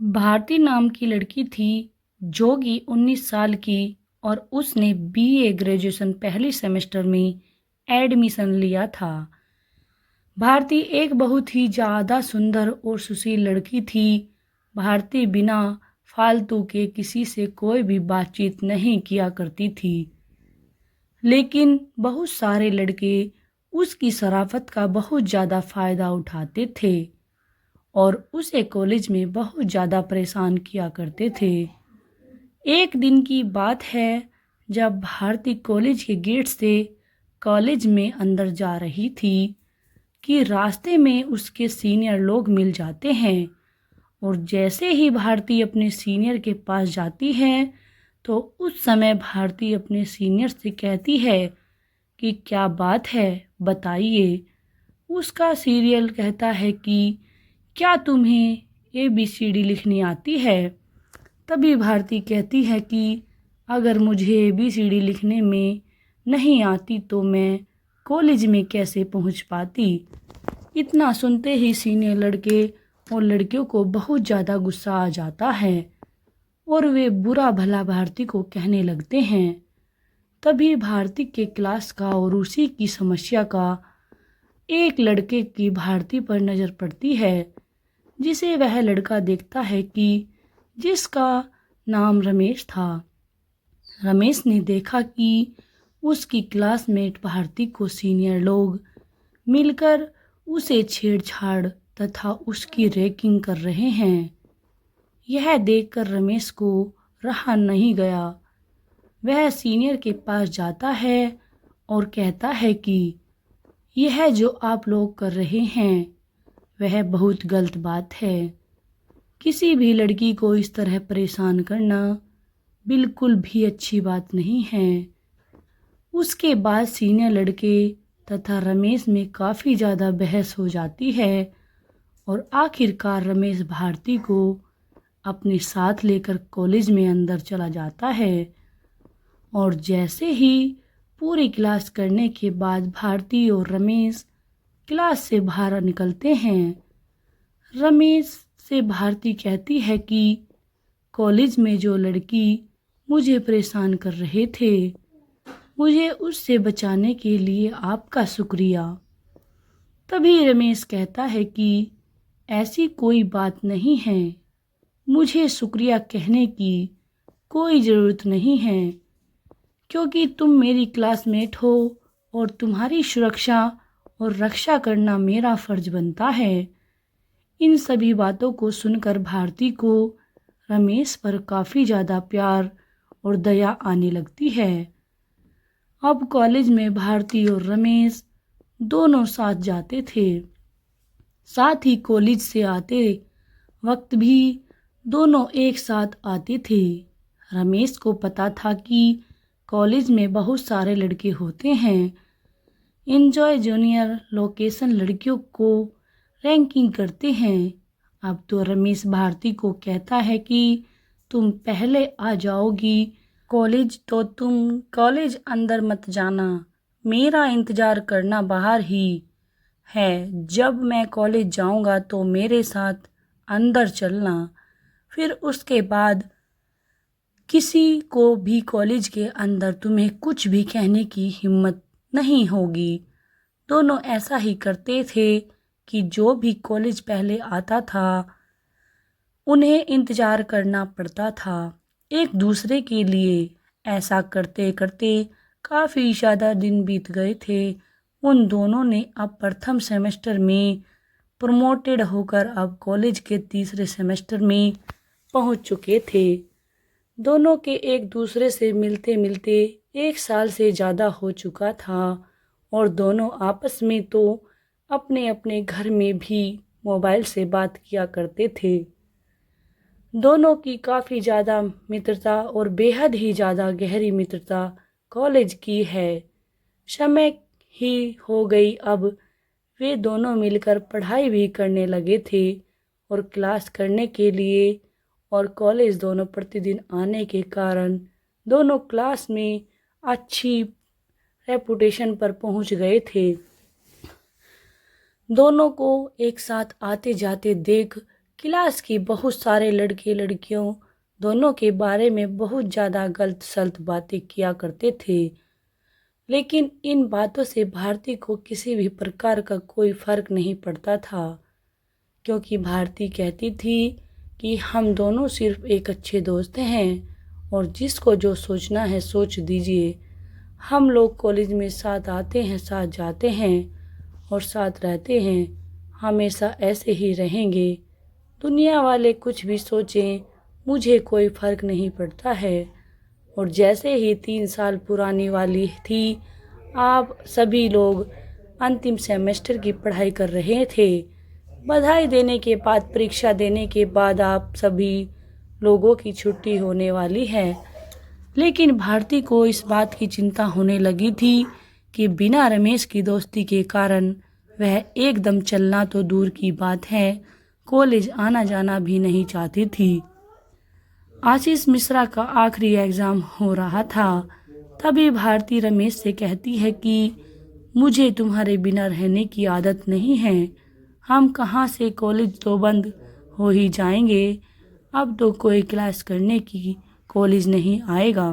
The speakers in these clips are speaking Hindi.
भारती नाम की लड़की थी जो कि 19 साल की और उसने बीए ग्रेजुएशन पहले सेमेस्टर में एडमिशन लिया था। भारती एक बहुत ही ज़्यादा सुंदर और सुशील लड़की थी। भारती बिना फालतू के किसी से कोई भी बातचीत नहीं किया करती थी, लेकिन बहुत सारे लड़के उसकी शराफत का बहुत ज़्यादा फ़ायदा उठाते थे और उसे कॉलेज में बहुत ज़्यादा परेशान किया करते थे। एक दिन की बात है, जब भारती कॉलेज के गेट से कॉलेज में अंदर जा रही थी कि रास्ते में उसके सीनियर लोग मिल जाते हैं और जैसे ही भारती अपने सीनियर के पास जाती है तो उस समय भारती अपने सीनियर से कहती है कि क्या बात है, बताइए। उसका सीनियर कहता है कि क्या तुम्हें ABCD लिखनी आती है? तभी भारती कहती है कि अगर मुझे ABCD लिखने में नहीं आती तो मैं कॉलेज में कैसे पहुंच पाती। इतना सुनते ही सीनियर लड़के और लड़कियों को बहुत ज़्यादा गुस्सा आ जाता है और वे बुरा भला भारती को कहने लगते हैं। तभी भारती के क्लास का और उसी की समस्या का एक लड़के की भारती पर नज़र पड़ती है, जिसे वह लड़का देखता है कि जिसका नाम रमेश था। रमेश ने देखा कि उसकी क्लासमेट भारती को सीनियर लोग मिलकर उसे छेड़छाड़ तथा उसकी रैगिंग कर रहे हैं। यह देखकर रमेश को रहा नहीं गया। वह सीनियर के पास जाता है और कहता है कि यह जो आप लोग कर रहे हैं वह बहुत गलत बात है। किसी भी लड़की को इस तरह परेशान करना बिल्कुल भी अच्छी बात नहीं है। उसके बाद सीनियर लड़के तथा रमेश में काफ़ी ज़्यादा बहस हो जाती है और आखिरकार रमेश भारती को अपने साथ लेकर कॉलेज में अंदर चला जाता है और जैसे ही पूरी क्लास करने के बाद भारती और रमेश क्लास से बाहर निकलते हैं। रमेश से भारती कहती है कि कॉलेज में जो लड़की मुझे परेशान कर रहे थे, मुझे उससे बचाने के लिए आपका शुक्रिया। तभी रमेश कहता है कि ऐसी कोई बात नहीं है, मुझे शुक्रिया कहने की कोई ज़रूरत नहीं है, क्योंकि तुम मेरी क्लासमेट हो और तुम्हारी सुरक्षा और रक्षा करना मेरा फ़र्ज बनता है। इन सभी बातों को सुनकर भारती को रमेश पर काफ़ी ज़्यादा प्यार और दया आने लगती है। अब कॉलेज में भारती और रमेश दोनों साथ जाते थे। साथ ही कॉलेज से आते वक्त भी दोनों एक साथ आते थे। रमेश को पता था कि कॉलेज में बहुत सारे लड़के होते हैं। एंजॉय जूनियर लोकेशन लड़कियों को रैंकिंग करते हैं। अब तो रमेश भारती को कहता है कि तुम पहले आ जाओगी कॉलेज तो तुम कॉलेज अंदर मत जाना, मेरा इंतज़ार करना बाहर ही है। जब मैं कॉलेज जाऊंगा तो मेरे साथ अंदर चलना। फिर उसके बाद किसी को भी कॉलेज के अंदर तुम्हें कुछ भी कहने की हिम्मत नहीं होगी। दोनों ऐसा ही करते थे कि जो भी कॉलेज पहले आता था उन्हें इंतज़ार करना पड़ता था एक दूसरे के लिए। ऐसा करते करते काफ़ी ज़्यादा दिन बीत गए थे। उन दोनों ने अब प्रथम सेमेस्टर में प्रमोटेड होकर अब कॉलेज के तीसरे सेमेस्टर में पहुंच चुके थे। दोनों के एक दूसरे से मिलते मिलते 1 साल से ज़्यादा हो चुका था और दोनों आपस में तो अपने अपने घर में भी मोबाइल से बात किया करते थे। दोनों की काफ़ी ज़्यादा मित्रता और बेहद ही ज़्यादा गहरी मित्रता कॉलेज की है। समय ही हो गई, अब वे दोनों मिलकर पढ़ाई भी करने लगे थे और क्लास करने के लिए और कॉलेज दोनों प्रतिदिन आने के कारण दोनों क्लास में अच्छी रेपुटेशन पर पहुंच गए थे। दोनों को एक साथ आते जाते देख क्लास के बहुत सारे लड़के लड़कियों दोनों के बारे में बहुत ज़्यादा गलत सलत बातें किया करते थे। लेकिन इन बातों से भारती को किसी भी प्रकार का कोई फर्क नहीं पड़ता था, क्योंकि भारती कहती थी कि हम दोनों सिर्फ एक अच्छे दोस्त हैं और जिसको जो सोचना है सोच दीजिए। हम लोग कॉलेज में साथ आते हैं, साथ जाते हैं और साथ रहते हैं, हमेशा ऐसे ही रहेंगे। दुनिया वाले कुछ भी सोचें, मुझे कोई फ़र्क नहीं पड़ता है। और जैसे ही 3 साल पुरानी वाली थी, आप सभी लोग अंतिम सेमेस्टर की पढ़ाई कर रहे थे। बधाई देने के बाद, परीक्षा देने के बाद आप सभी लोगों की छुट्टी होने वाली है। लेकिन भारती को इस बात की चिंता होने लगी थी कि बिना रमेश की दोस्ती के कारण वह एकदम चलना तो दूर की बात है, कॉलेज आना जाना भी नहीं चाहती थी। आशीष मिश्रा का आखिरी एग्ज़ाम हो रहा था। तभी भारती रमेश से कहती है कि मुझे तुम्हारे बिना रहने की आदत नहीं है। हम कहाँ से, कॉलेज तो बंद हो ही जाएंगे। अब तो कोई क्लास करने की कॉलेज नहीं आएगा।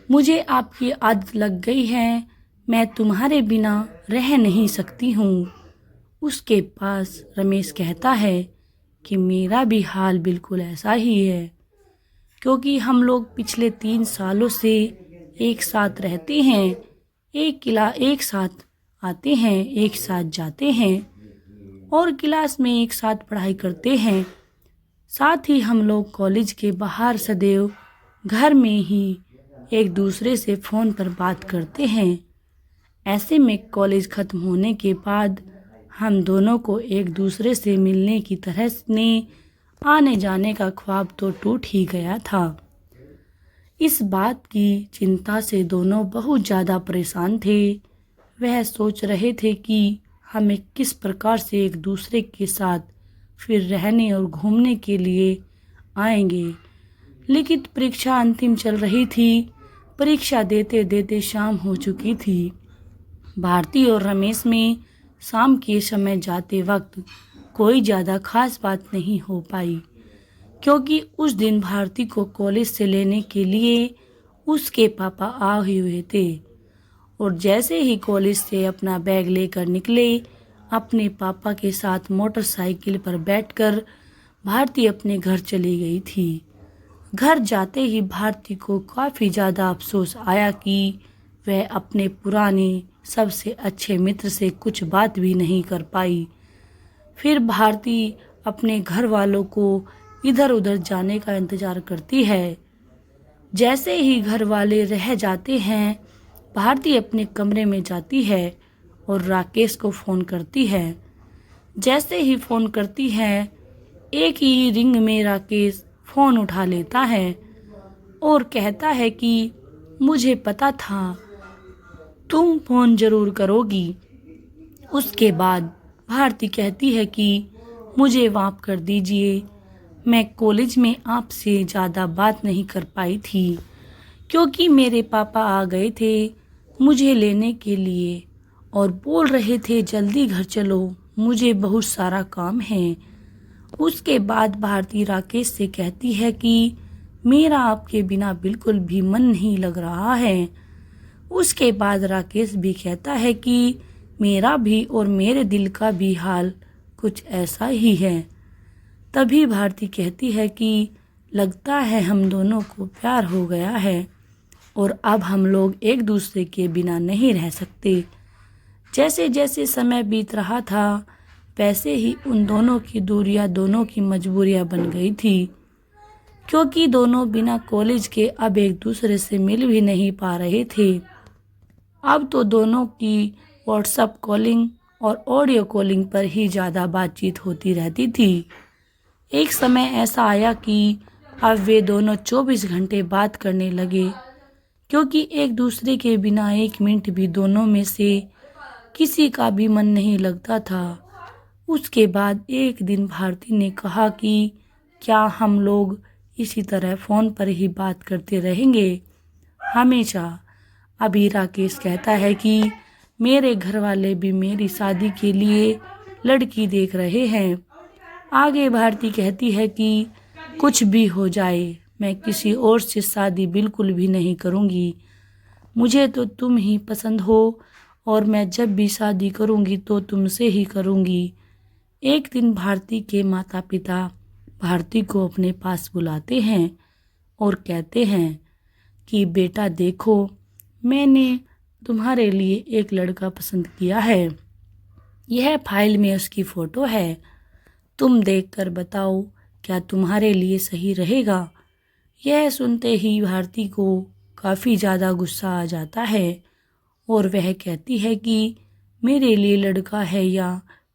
मुझे आपकी आदत लग गई है, मैं तुम्हारे बिना रह नहीं सकती हूँ। उसके पास रमेश कहता है कि मेरा भी हाल बिल्कुल ऐसा ही है, क्योंकि हम लोग पिछले 3 सालों से एक साथ रहते हैं, एक साथ आते हैं, एक साथ जाते हैं और क्लास में एक साथ पढ़ाई करते हैं। साथ ही हम लोग कॉलेज के बाहर सदैव घर में ही एक दूसरे से फ़ोन पर बात करते हैं। ऐसे में कॉलेज ख़त्म होने के बाद हम दोनों को एक दूसरे से मिलने की तरह ने आने जाने का ख्वाब तो टूट ही गया था। इस बात की चिंता से दोनों बहुत ज़्यादा परेशान थे। वह सोच रहे थे कि हमें किस प्रकार से एक दूसरे के साथ फिर रहने और घूमने के लिए आएंगे। लिखित परीक्षा अंतिम चल रही थी। परीक्षा देते देते शाम हो चुकी थी। भारती और रमेश में शाम के समय जाते वक्त कोई ज़्यादा खास बात नहीं हो पाई, क्योंकि उस दिन भारती को कॉलेज से लेने के लिए उसके पापा आए हुए थे। और जैसे ही कॉलेज से अपना बैग लेकर निकले, अपने पापा के साथ मोटरसाइकिल पर बैठकर भारती अपने घर चली गई थी। घर जाते ही भारती को काफ़ी ज़्यादा अफसोस आया कि वह अपने पुराने सबसे अच्छे मित्र से कुछ बात भी नहीं कर पाई। फिर भारती अपने घर वालों को इधर उधर जाने का इंतज़ार करती है। जैसे ही घर वाले रह जाते हैं, भारती अपने कमरे में जाती है और राकेश को फ़ोन करती है। जैसे ही फ़ोन करती है, एक ही रिंग में राकेश फ़ोन उठा लेता है और कहता है कि मुझे पता था तुम फ़ोन ज़रूर करोगी। उसके बाद भारती कहती है कि मुझे माफ़ कर दीजिए, मैं कॉलेज में आपसे ज़्यादा बात नहीं कर पाई थी, क्योंकि मेरे पापा आ गए थे मुझे लेने के लिए और बोल रहे थे जल्दी घर चलो, मुझे बहुत सारा काम है। उसके बाद भारती राकेश से कहती है कि मेरा आपके बिना बिल्कुल भी मन नहीं लग रहा है। उसके बाद राकेश भी कहता है कि मेरा भी और मेरे दिल का भी हाल कुछ ऐसा ही है। तभी भारती कहती है कि लगता है हम दोनों को प्यार हो गया है और अब हम लोग एक दूसरे के बिना नहीं रह सकते। जैसे जैसे समय बीत रहा था, वैसे ही उन दोनों की दूरियां दोनों की मजबूरियां बन गई थी, क्योंकि दोनों बिना कॉलेज के अब एक दूसरे से मिल भी नहीं पा रहे थे। अब तो दोनों की व्हाट्सएप कॉलिंग और ऑडियो कॉलिंग पर ही ज़्यादा बातचीत होती रहती थी। एक समय ऐसा आया कि अब वे दोनों 24 घंटे बात करने लगे, क्योंकि एक दूसरे के बिना एक मिनट भी दोनों में से किसी का भी मन नहीं लगता था। उसके बाद एक दिन भारती ने कहा कि क्या हम लोग इसी तरह फ़ोन पर ही बात करते रहेंगे हमेशा। अभी राकेश कहता है कि मेरे घर वाले भी मेरी शादी के लिए लड़की देख रहे हैं। आगे भारती कहती है कि कुछ भी हो जाए, मैं किसी और से शादी बिल्कुल भी नहीं करूँगी। मुझे तो तुम ही पसंद हो और मैं जब भी शादी करूँगी तो तुमसे ही करूँगी। एक दिन भारती के माता पिता भारती को अपने पास बुलाते हैं और कहते हैं कि बेटा देखो, मैंने तुम्हारे लिए एक लड़का पसंद किया है। यह फाइल में उसकी फ़ोटो है। तुम देखकर बताओ क्या तुम्हारे लिए सही रहेगा। यह सुनते ही भारती को काफ़ी ज़्यादा गुस्सा आ जाता है और वह कहती है कि मेरे लिए लड़का है या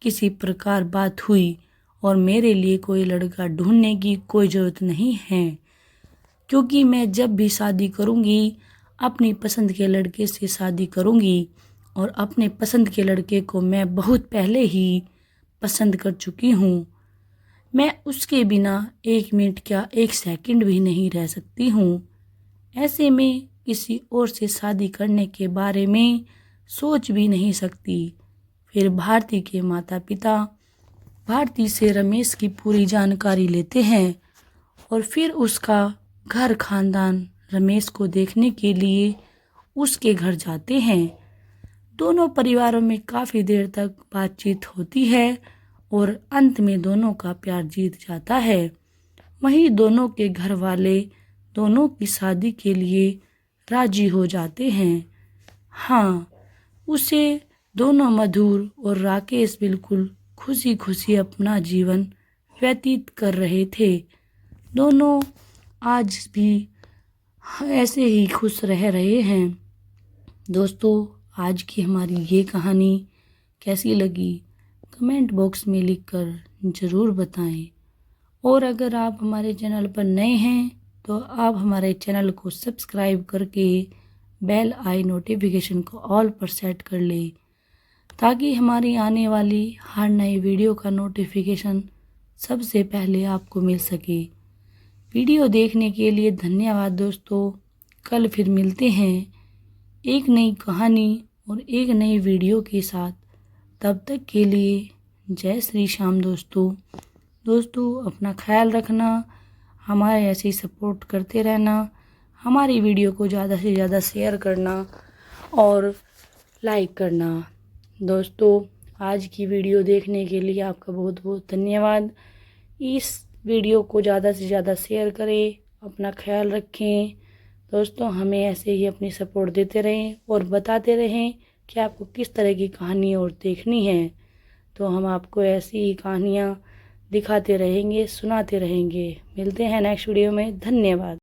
किसी प्रकार बात हुई और मेरे लिए कोई लड़का ढूंढने की कोई ज़रूरत नहीं है, क्योंकि मैं जब भी शादी करूंगी अपनी पसंद के लड़के से शादी करूंगी और अपने पसंद के लड़के को मैं बहुत पहले ही पसंद कर चुकी हूँ। मैं उसके बिना 1 मिनट क्या 1 सेकंड भी नहीं रह सकती हूँ। ऐसे में किसी और से शादी करने के बारे में सोच भी नहीं सकती। फिर भारती के माता पिता भारती से रमेश की पूरी जानकारी लेते हैं और फिर उसका घर खानदान रमेश को देखने के लिए उसके घर जाते हैं। दोनों परिवारों में काफ़ी देर तक बातचीत होती है और अंत में दोनों का प्यार जीत जाता है। वहीं दोनों के घर वाले दोनों की शादी के लिए राजी हो जाते हैं। हाँ, उसे दोनों मधुर और राकेश बिल्कुल खुशी खुशी अपना जीवन व्यतीत कर रहे थे। दोनों आज भी ऐसे ही खुश रह रहे हैं। दोस्तों, आज की हमारी ये कहानी कैसी लगी कमेंट बॉक्स में लिखकर ज़रूर बताएं। और अगर आप हमारे चैनल पर नए हैं तो आप हमारे चैनल को सब्सक्राइब करके बेल आई नोटिफिकेशन को ऑल पर सेट कर लें, ताकि हमारी आने वाली हर नई वीडियो का नोटिफिकेशन सबसे पहले आपको मिल सके। वीडियो देखने के लिए धन्यवाद दोस्तों। कल फिर मिलते हैं एक नई कहानी और एक नई वीडियो के साथ। तब तक के लिए जय श्री श्याम दोस्तों। अपना ख्याल रखना, हमारे ऐसे ही सपोर्ट करते रहना, हमारी वीडियो को ज़्यादा से ज़्यादा शेयर करना और लाइक करना। दोस्तों, आज की वीडियो देखने के लिए आपका बहुत बहुत धन्यवाद। इस वीडियो को ज़्यादा से ज़्यादा शेयर करें, अपना ख्याल रखें। दोस्तों, हमें ऐसे ही अपनी सपोर्ट देते रहें और बताते रहें कि आपको किस तरह की कहानी और देखनी है, तो हम आपको ऐसी ही कहानियाँ दिखाते रहेंगे, सुनाते रहेंगे। मिलते हैं नेक्स्ट वीडियो में। धन्यवाद।